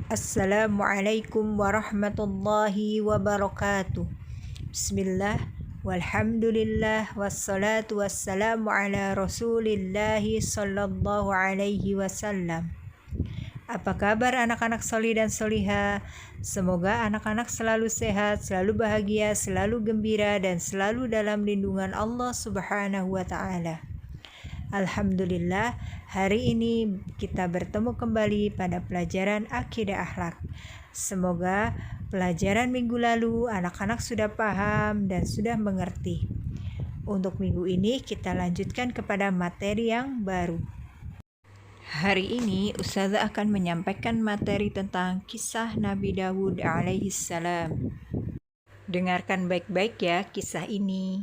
Assalamualaikum warahmatullahi wabarakatuh. Bismillah, walhamdulillah, wassalatu wassalamu ala rasulillahi sallallahu alaihi wasallam. Apa kabar anak-anak solih dan solihah? Semoga anak-anak selalu sehat, selalu bahagia, selalu gembira, dan selalu dalam lindungan Allah subhanahu wa ta'ala. Alhamdulillah, hari ini kita bertemu kembali pada pelajaran akidah akhlak. Semoga pelajaran minggu lalu anak-anak sudah paham dan sudah mengerti. Untuk minggu ini kita lanjutkan kepada materi yang baru. Hari ini Ustazah akan menyampaikan materi tentang kisah Nabi Dawud alaihissalam. Dengarkan baik-baik ya kisah ini.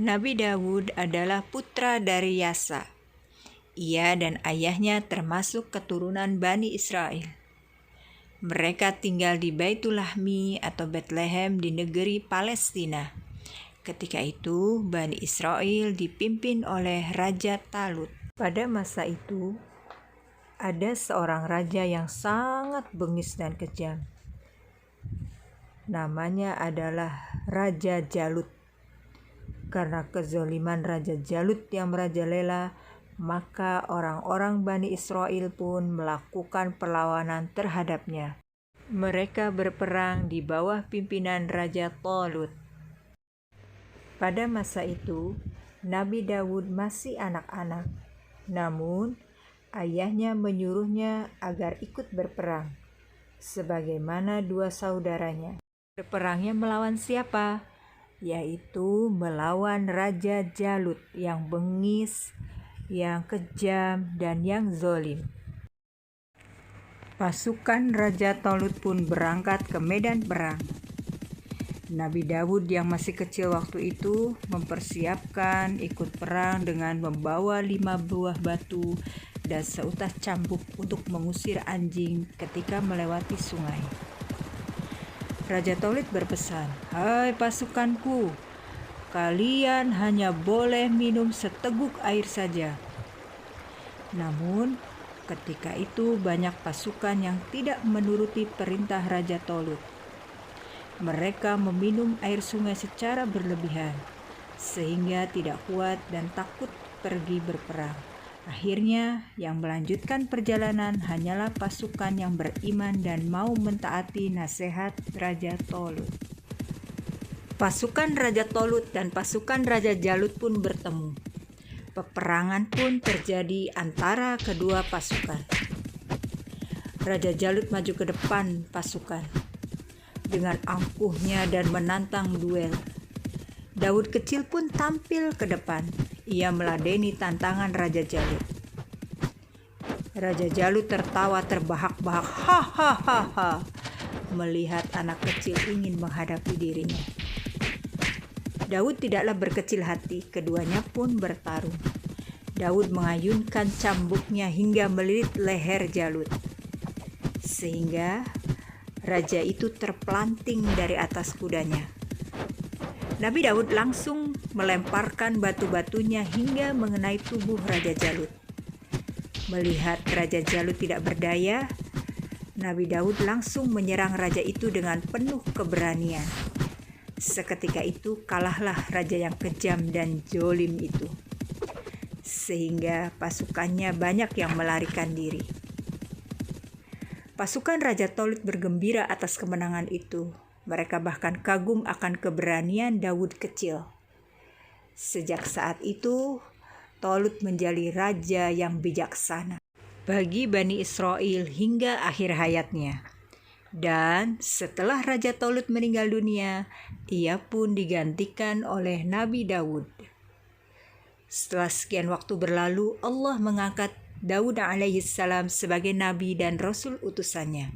Nabi Dawud adalah putra dari Yasa. Ia dan ayahnya termasuk keturunan Bani Israel. Mereka tinggal di Baitul Lahmi atau Bethlehem di negeri Palestina. Ketika itu, Bani Israel dipimpin oleh Raja Talut. Pada masa itu, ada seorang raja yang sangat bengis dan kejam. Namanya adalah Raja Jalut. Karena kezaliman Raja Jalut yang merajalela, maka orang-orang Bani Israel pun melakukan perlawanan terhadapnya. Mereka berperang di bawah pimpinan Raja Talut. Pada masa itu, Nabi Dawud masih anak-anak. Namun, ayahnya menyuruhnya agar ikut berperang, sebagaimana dua saudaranya. Berperangnya melawan siapa? Yaitu melawan Raja Jalut yang bengis, yang kejam, dan yang zalim. Pasukan Raja Talut pun berangkat ke medan perang. Nabi Dawud yang masih kecil waktu itu mempersiapkan ikut perang dengan membawa 5 buah batu dan seutas cambuk untuk mengusir anjing ketika melewati sungai. Raja Talut berpesan, "Hai pasukanku, kalian hanya boleh minum seteguk air saja." Namun, ketika itu banyak pasukan yang tidak menuruti perintah Raja Talut. Mereka meminum air sungai secara berlebihan, sehingga tidak kuat dan takut pergi berperang. Akhirnya, yang melanjutkan perjalanan hanyalah pasukan yang beriman dan mau mentaati nasihat Raja Talut. Pasukan Raja Talut dan pasukan Raja Jalut pun bertemu. Peperangan pun terjadi antara kedua pasukan. Raja Jalut maju ke depan pasukan dengan angkuhnya dan menantang duel. Daud kecil pun tampil ke depan. Ia meladeni tantangan Raja Jalut. Raja Jalut tertawa terbahak-bahak, hahaha, melihat anak kecil ingin menghadapi dirinya. Daud tidaklah berkecil hati, keduanya pun bertarung. Daud mengayunkan cambuknya hingga melilit leher Jalut, sehingga raja itu terpelanting dari atas kudanya. Nabi Daud langsung melemparkan batu-batunya hingga mengenai tubuh Raja Jalut. Melihat Raja Jalut tidak berdaya, Nabi Daud langsung menyerang raja itu dengan penuh keberanian. Seketika itu kalahlah raja yang kejam dan zalim itu, sehingga pasukannya banyak yang melarikan diri. Pasukan Raja Talut bergembira atas kemenangan itu. Mereka bahkan kagum akan keberanian Daud kecil. Sejak saat itu, Talut menjadi raja yang bijaksana bagi Bani Israel hingga akhir hayatnya. Dan setelah Raja Talut meninggal dunia, ia pun digantikan oleh Nabi Dawud. Setelah sekian waktu berlalu, Allah mengangkat Daud alaihissalam sebagai nabi dan rasul utusannya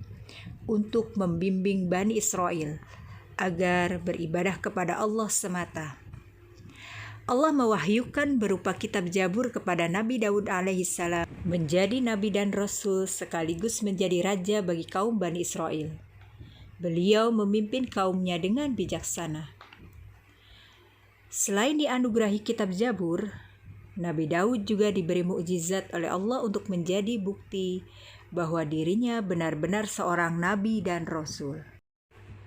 untuk membimbing Bani Israel agar beribadah kepada Allah semata. Allah mewahyukan berupa kitab Zabur kepada Nabi Daud alaihissalam menjadi nabi dan rasul sekaligus menjadi raja bagi kaum Bani Israel. Beliau memimpin kaumnya dengan bijaksana. Selain dianugerahi kitab Zabur, Nabi Daud juga diberi mukjizat oleh Allah untuk menjadi bukti bahwa dirinya benar-benar seorang nabi dan rasul.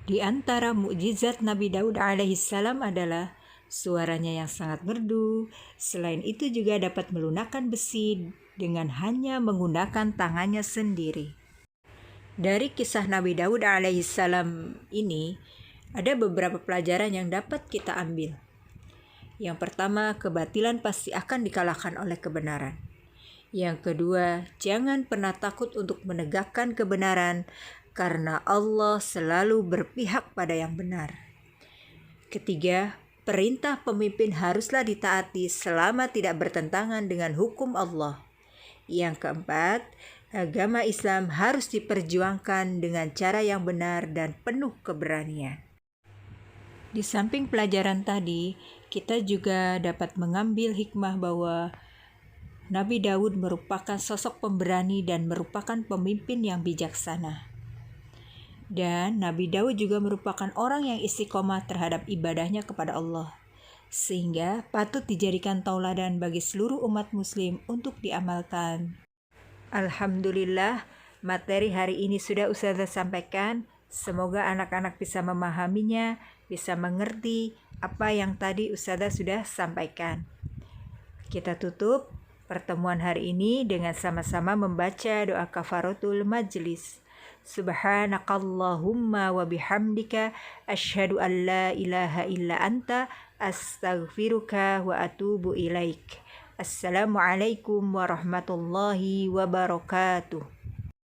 Di antara mukjizat Nabi Daud alaihissalam adalah suaranya yang sangat merdu. Selain itu juga dapat melunakkan besi dengan hanya menggunakan tangannya sendiri. Dari kisah Nabi Daud alaihissalam ini, ada beberapa pelajaran yang dapat kita ambil. Yang pertama, kebatilan pasti akan dikalahkan oleh kebenaran. Yang kedua, jangan pernah takut untuk menegakkan kebenaran karena Allah selalu berpihak pada yang benar. Ketiga, perintah pemimpin haruslah ditaati selama tidak bertentangan dengan hukum Allah. Yang keempat, agama Islam harus diperjuangkan dengan cara yang benar dan penuh keberanian. Di samping pelajaran tadi, kita juga dapat mengambil hikmah bahwa Nabi Daud merupakan sosok pemberani dan merupakan pemimpin yang bijaksana. Dan Nabi Daud juga merupakan orang yang istiqomah terhadap ibadahnya kepada Allah, sehingga patut dijadikan tauladan bagi seluruh umat muslim untuk diamalkan. Alhamdulillah, materi hari ini sudah Ustazah sampaikan. Semoga anak-anak bisa memahaminya, bisa mengerti apa yang tadi Ustazah sudah sampaikan. Kita tutup pertemuan hari ini dengan sama-sama membaca doa kafaratul majlis. Subhanakallahumma wa bihamdika asyhadu an la ilaha illa anta astaghfiruka wa atubu ilaik. Assalamualaikum warahmatullahi wabarakatuh.